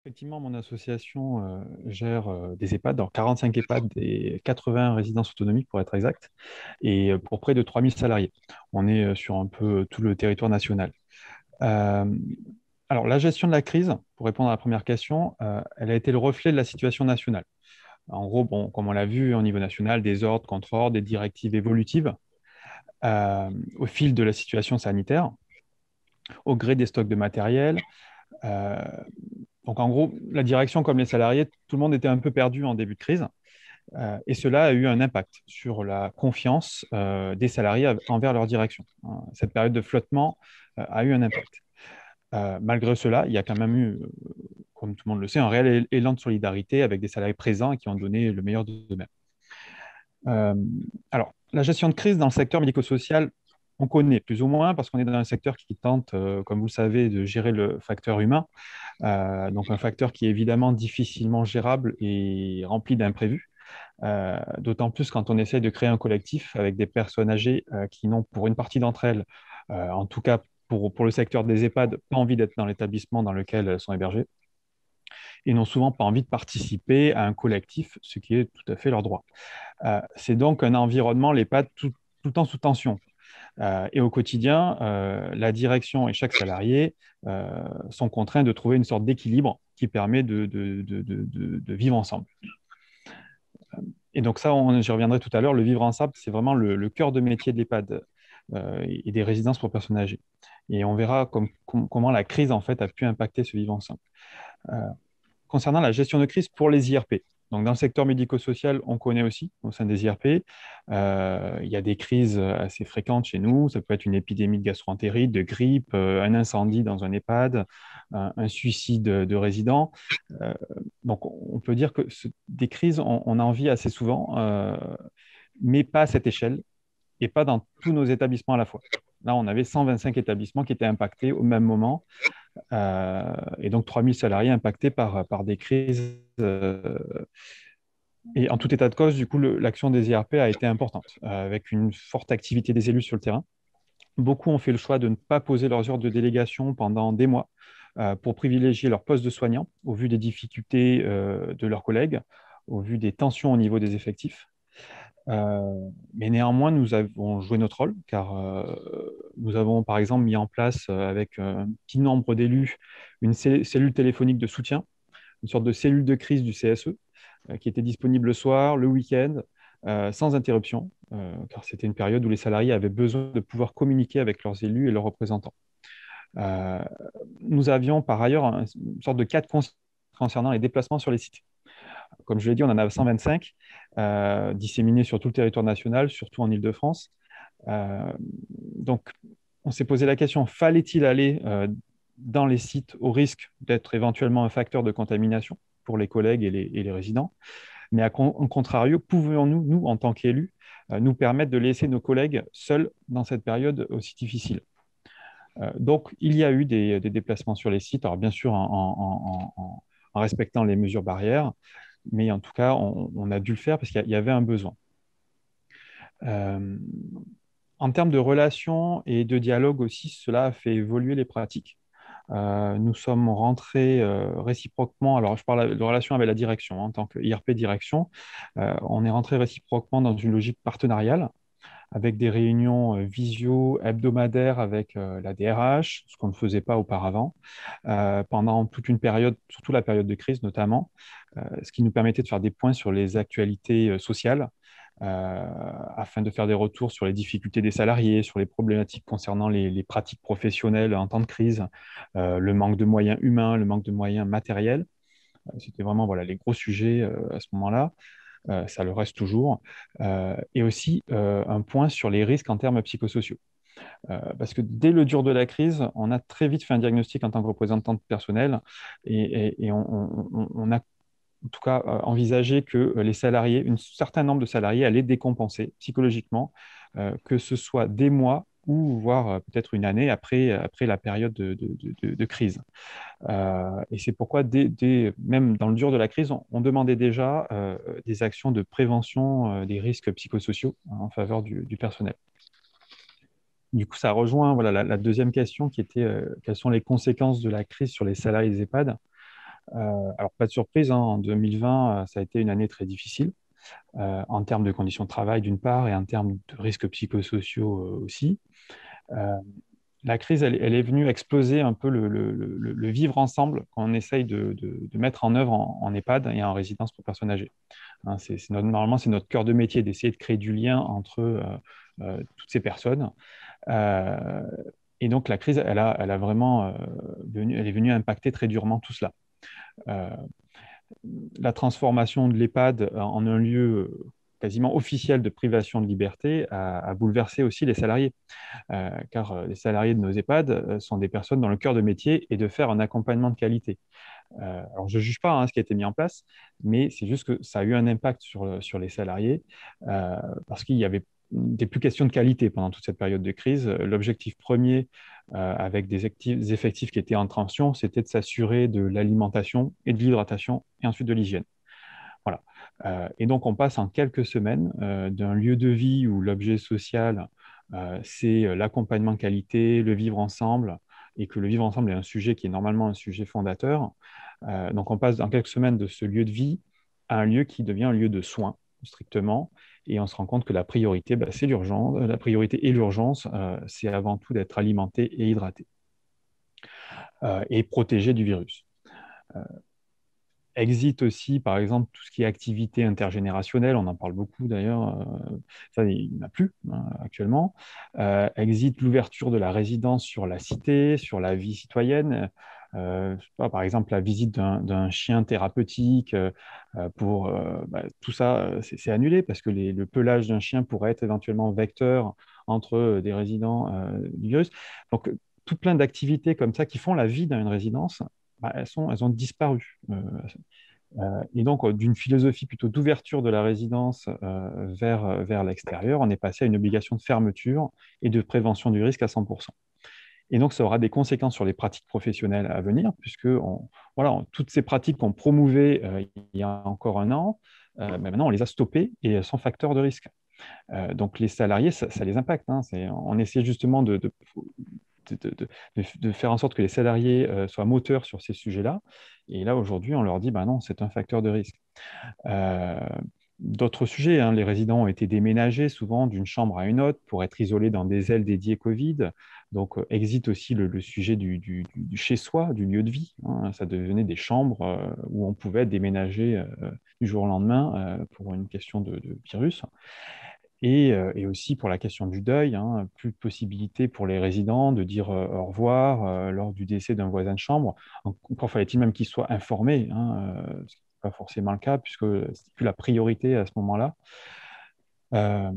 Effectivement, mon association gère des EHPAD, donc 45 EHPAD et 80 résidences autonomiques pour être exact, et pour près de 3000 salariés. On est sur un peu tout le territoire national. Euh, alors, la gestion de la crise, pour répondre à la première question, elle a été le reflet de la situation nationale. En gros, bon, comme on l'a vu au niveau national, des ordres, contre-ordres, des directives évolutives euh, au fil de la situation sanitaire, au gré des stocks de matériel. Euh, donc, en gros, la direction comme les salariés, tout le monde était un peu perdu en début de crise. Et cela a eu un impact sur la confiance des salariés envers leur direction. Hein. Cette période de flottement a eu un impact. Malgré cela, il y a quand même eu, comme tout le monde le sait, un réel élan de solidarité avec des salariés présents et qui ont donné le meilleur d'eux-mêmes. Euh, alors, la gestion de crise dans le secteur médico-social, on connaît plus ou moins parce qu'on est dans un secteur qui tente, comme vous le savez, de gérer le facteur humain. Donc un facteur qui est évidemment difficilement gérable et rempli d'imprévus. D'autant plus quand on essaie de créer un collectif avec des personnes âgées qui n'ont, pour une partie d'entre elles, en tout cas pour le secteur des EHPAD, pas envie d'être dans l'établissement dans lequel elles sont hébergées et n'ont souvent pas envie de participer à un collectif, ce qui est tout à fait leur droit. C'est donc un environnement, l'EHPAD, tout le temps sous tension. Et au quotidien, la direction et chaque salarié sont contraints de trouver une sorte d'équilibre qui permet de vivre ensemble. Et donc ça, j'y reviendrai tout à l'heure, le vivre ensemble, c'est vraiment le cœur de métier de l'EHPAD et des résidences pour personnes âgées. Et on verra comment la crise, en fait, a pu impacter ce vivre ensemble. Euh, Concernant la gestion de crise pour les IRP, donc dans le secteur médico-social, on connaît aussi au sein des IRP, il y a des crises assez fréquentes chez nous. Ça peut être une épidémie de gastro-entérite, de grippe, un incendie dans un EHPAD, un suicide de résidents. Euh, donc on peut dire que des crises, on en vit assez souvent, mais pas à cette échelle et pas dans tous nos établissements à la fois. Là, on avait 125 établissements qui étaient impactés au même moment et donc 3000 salariés impactés par des crises. Et en tout état de cause, du coup, l'action des IRP a été importante, avec une forte activité des élus sur le terrain. Beaucoup ont fait le choix de ne pas poser leurs heures de délégation pendant des mois pour privilégier leur poste de soignant au vu des difficultés de leurs collègues, au vu des tensions au niveau des effectifs. Mais néanmoins, nous avons joué notre rôle, car nous avons par exemple mis en place avec un petit nombre d'élus une cellule téléphonique de soutien, une sorte de cellule de crise du CSE, qui était disponible le soir, le week-end, sans interruption, car c'était une période où les salariés avaient besoin de pouvoir communiquer avec leurs élus et leurs représentants. Euh, Nous avions par ailleurs une sorte de cas de conscience concernant les déplacements sur les sites. Comme je l'ai dit, on en a 125 disséminés sur tout le territoire national, surtout en Île-de-France. Euh, donc, on s'est posé la question, fallait-il aller dans les sites au risque d'être éventuellement un facteur de contamination pour les collègues et les résidents? Mais en contrario, pouvons-nous, nous, en tant qu'élus, nous permettre de laisser nos collègues seuls dans cette période aussi difficile? Donc, il y a eu des déplacements sur les sites, alors bien sûr en respectant les mesures barrières, mais en tout cas, on a dû le faire parce qu'il y avait un besoin. Euh, En termes de relations et de dialogue aussi, cela a fait évoluer les pratiques. Nous sommes rentrés réciproquement, alors je parle de relation avec la direction, hein, en tant que IRP direction, on est rentrés réciproquement dans une logique partenariale avec des réunions visio hebdomadaires avec la DRH, ce qu'on ne faisait pas auparavant, pendant toute une période, surtout la période de crise notamment, ce qui nous permettait de faire des points sur les actualités sociales, afin de faire des retours sur les difficultés des salariés, sur les problématiques concernant les pratiques professionnelles en temps de crise, le manque de moyens humains, le manque de moyens matériels. C'était vraiment voilà, les gros sujets à ce moment-là. Ça le reste toujours. Et aussi un point sur les risques en termes psychosociaux. Parce que dès le dur de la crise, on a très vite fait un diagnostic en tant que représentant de personnel et on a en tout cas envisagé que les salariés, un certain nombre de salariés allaient décompenser psychologiquement, que ce soit des mois ou voire peut-être une année après la période de crise. Et c'est pourquoi, même dans le dur de la crise, on demandait déjà des actions de prévention des risques psychosociaux hein, en faveur du personnel. Du coup, ça rejoint voilà, la deuxième question qui était quelles sont les conséquences de la crise sur les salariés des EHPAD. Alors, pas de surprise, hein, en 2020, ça a été une année très difficile en termes de conditions de travail d'une part et en termes de risques psychosociaux aussi. Euh, la crise, elle est venue exploser un peu le vivre ensemble qu'on essaye de mettre en œuvre en EHPAD et en résidence pour personnes âgées. Hein, normalement, c'est notre cœur de métier d'essayer de créer du lien entre toutes ces personnes. Euh, et donc, la crise, elle a vraiment elle est venue impacter très durement tout cela. Euh, la transformation de l'EHPAD en un lieu quasiment officiel de privation de liberté a bouleversé aussi les salariés, car les salariés de nos EHPAD sont des personnes dont le cœur de métier est de faire un accompagnement de qualité. Alors, je ne juge pas hein, ce qui a été mis en place, mais c'est juste que ça a eu un impact sur les salariés parce qu'il y avait des plus questions de qualité pendant toute cette période de crise. L'objectif premier, avec des effectifs qui étaient en tension, c'était de s'assurer de l'alimentation et de l'hydratation et ensuite de l'hygiène. Voilà. Et donc, on passe en quelques semaines d'un lieu de vie où l'objet social, c'est l'accompagnement qualité, le vivre ensemble, et que le vivre ensemble est un sujet qui est normalement un sujet fondateur. Donc, on passe en quelques semaines de ce lieu de vie à un lieu qui devient un lieu de soins, strictement, et on se rend compte que la priorité, bah, c'est l'urgence. La priorité et l'urgence, c'est avant tout d'être alimenté et hydraté et protégé du virus. Exit aussi, par exemple, tout ce qui est activité intergénérationnelle, on en parle beaucoup d'ailleurs, ça, il n'y en a plus hein, actuellement. Exit l'ouverture de la résidence sur la cité, sur la vie citoyenne. Je sais pas, par exemple, la visite d'un chien thérapeutique, tout ça, c'est annulé parce que le pelage d'un chien pourrait être éventuellement vecteur entre des résidents du virus. Donc, tout plein d'activités comme ça qui font la vie d'une résidence, bah, elles ont disparu. Et donc, d'une philosophie plutôt d'ouverture de la résidence vers l'extérieur, on est passé à une obligation de fermeture et de prévention du risque à 100%. Et donc, ça aura des conséquences sur les pratiques professionnelles à venir, puisque voilà, toutes ces pratiques qu'on promouvait il y a encore un an, ben maintenant, on les a stoppées et elles sont facteurs de risque. Donc, les salariés, ça les impacte. Hein. On essaie justement de faire en sorte que les salariés soient moteurs sur ces sujets-là. Et là, aujourd'hui, on leur dit, bah non, c'est un facteur de risque. Euh, D'autres sujets, hein, les résidents ont été déménagés souvent d'une chambre à une autre pour être isolés dans des ailes dédiées Covid. Donc, existe aussi le sujet du chez-soi, du lieu de vie. Hein. Ça devenait des chambres où on pouvait déménager du jour au lendemain pour une question de virus. Et aussi pour la question du deuil, hein, plus de possibilité pour les résidents de dire au revoir lors du décès d'un voisin de chambre. Encore fallait-il même qu'ils soient informés, hein, ce qui n'est pas forcément le cas, puisque ce n'est plus la priorité à ce moment-là. Euh,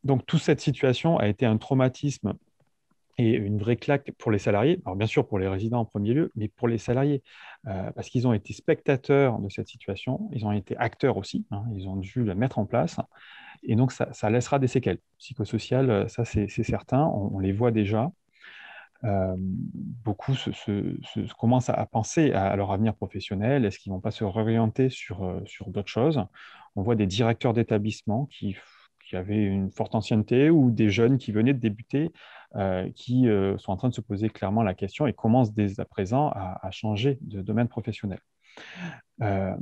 donc, toute cette situation a été un traumatisme et une vraie claque pour les salariés. Alors, bien sûr, pour les résidents en premier lieu, mais pour les salariés, parce qu'ils ont été spectateurs de cette situation, ils ont été acteurs aussi, hein, ils ont dû la mettre en place. Et donc, ça laissera des séquelles psychosociales, ça c'est certain, on les voit déjà. Beaucoup commencent à penser à leur avenir professionnel, est-ce qu'ils ne vont pas se réorienter sur d'autres choses? On voit des directeurs d'établissement qui avaient une forte ancienneté ou des jeunes qui venaient de débuter, qui sont en train de se poser clairement la question et commencent dès à présent à changer de domaine professionnel. Euh,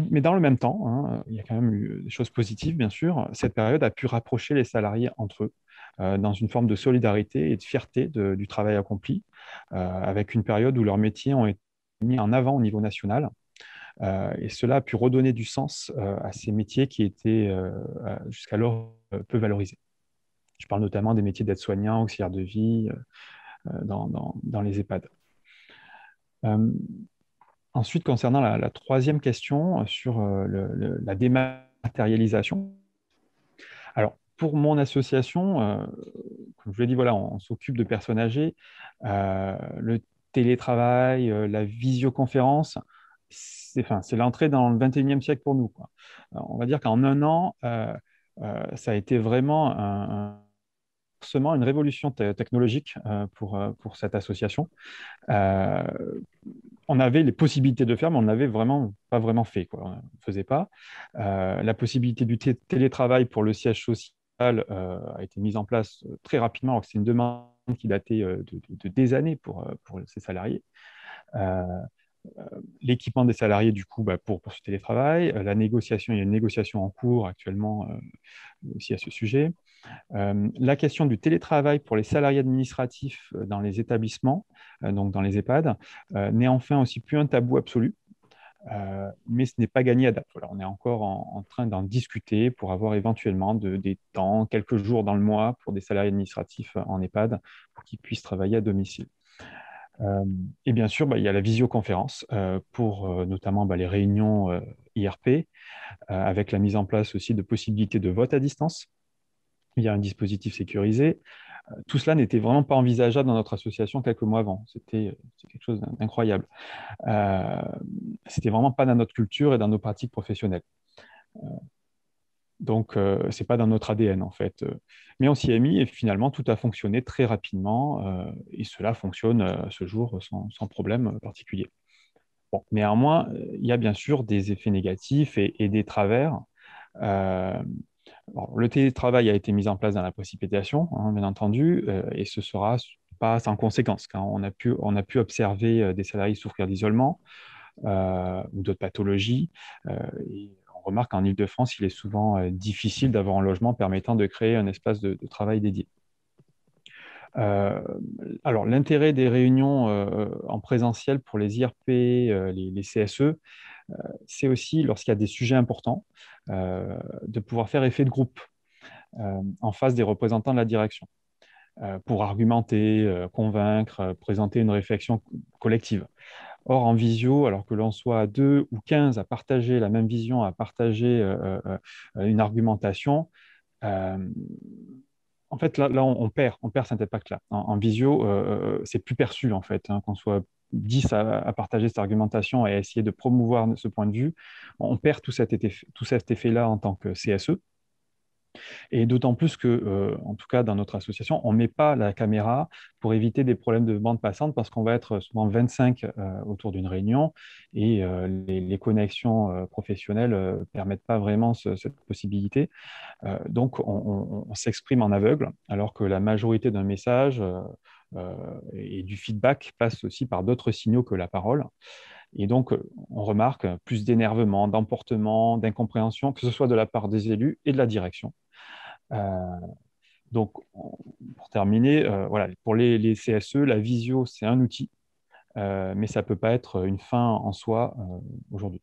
mais dans le même temps, hein, il y a quand même eu des choses positives, bien sûr. Cette période a pu rapprocher les salariés entre eux dans une forme de solidarité et de fierté du travail accompli, avec une période où leurs métiers ont été mis en avant au niveau national. Et cela a pu redonner du sens à ces métiers qui étaient jusqu'alors peu valorisés. Je parle notamment des métiers d'aide-soignant, auxiliaire de vie dans les EHPAD. Euh, Ensuite, concernant la troisième question sur la dématérialisation. Alors, pour mon association, comme je l'ai dit, voilà, on s'occupe de personnes âgées. Le télétravail, la visioconférence, c'est l'entrée dans le 21e siècle pour nous, quoi. Alors, on va dire qu'en un an, ça a été vraiment forcément une révolution technologique pour cette association. Euh, on avait les possibilités de faire, mais on n'avait vraiment pas vraiment fait, quoi. On ne faisait pas. La possibilité du télétravail pour le siège social a été mise en place très rapidement, alors que c'est une demande qui datait de des années pour ces salariés. Euh, L'équipement des salariés, du coup, pour ce télétravail. La négociation, il y a une négociation en cours actuellement aussi à ce sujet. La question du télétravail pour les salariés administratifs dans les établissements, donc dans les EHPAD, n'est enfin aussi plus un tabou absolu. Mais ce n'est pas gagné à date. Voilà, on est encore en train d'en discuter pour avoir éventuellement des temps, quelques jours dans le mois pour des salariés administratifs en EHPAD pour qu'ils puissent travailler à domicile. Euh, et bien sûr, il y a la visioconférence pour notamment les réunions IRP, avec la mise en place aussi de possibilités de vote à distance. Il y a un dispositif sécurisé. Tout cela n'était vraiment pas envisageable dans notre association quelques mois avant. C'est quelque chose d'incroyable. Euh, C'était vraiment pas dans notre culture et dans nos pratiques professionnelles. Donc, c'est pas dans notre ADN en fait. Mais on s'y est mis et finalement tout a fonctionné très rapidement et cela fonctionne ce jour sans problème particulier. Bon, néanmoins, il y a bien sûr des effets négatifs et des travers. Euh, alors, le télétravail a été mis en place dans la précipitation, hein, bien entendu, et ce sera pas sans conséquence, car on a pu observer des salariés souffrir d'isolement ou d'autres pathologies. Et on remarque qu'en Île-de-France, il est souvent difficile d'avoir un logement permettant de créer un espace de travail dédié. Euh, alors, l'intérêt des réunions en présentiel pour les IRP, les CSE, c'est aussi, lorsqu'il y a des sujets importants, de pouvoir faire effet de groupe en face des représentants de la direction pour argumenter, convaincre, présenter une réflexion collective. Or, en visio, alors que l'on soit à 2 ou 15 à partager la même vision, à partager une argumentation, euh, en fait, là on perd cet impact-là. En visio, c'est plus perçu, en fait, hein, qu'on soit 10 à partager cette argumentation et à essayer de promouvoir ce point de vue. On perd tout cet effet-là en tant que CSE. Et d'autant plus que, en tout cas dans notre association, on ne met pas la caméra pour éviter des problèmes de bande passante parce qu'on va être souvent 25 autour d'une réunion et les connexions professionnelles ne permettent pas vraiment cette possibilité. Donc on s'exprime en aveugle alors que la majorité d'un message euh, et du feedback passe aussi par d'autres signaux que la parole. Et donc, on remarque plus d'énervement, d'emportement, d'incompréhension, que ce soit de la part des élus et de la direction. Euh, donc, pour terminer, voilà, pour les CSE, la visio, c'est un outil, mais ça ne peut pas être une fin en soi aujourd'hui.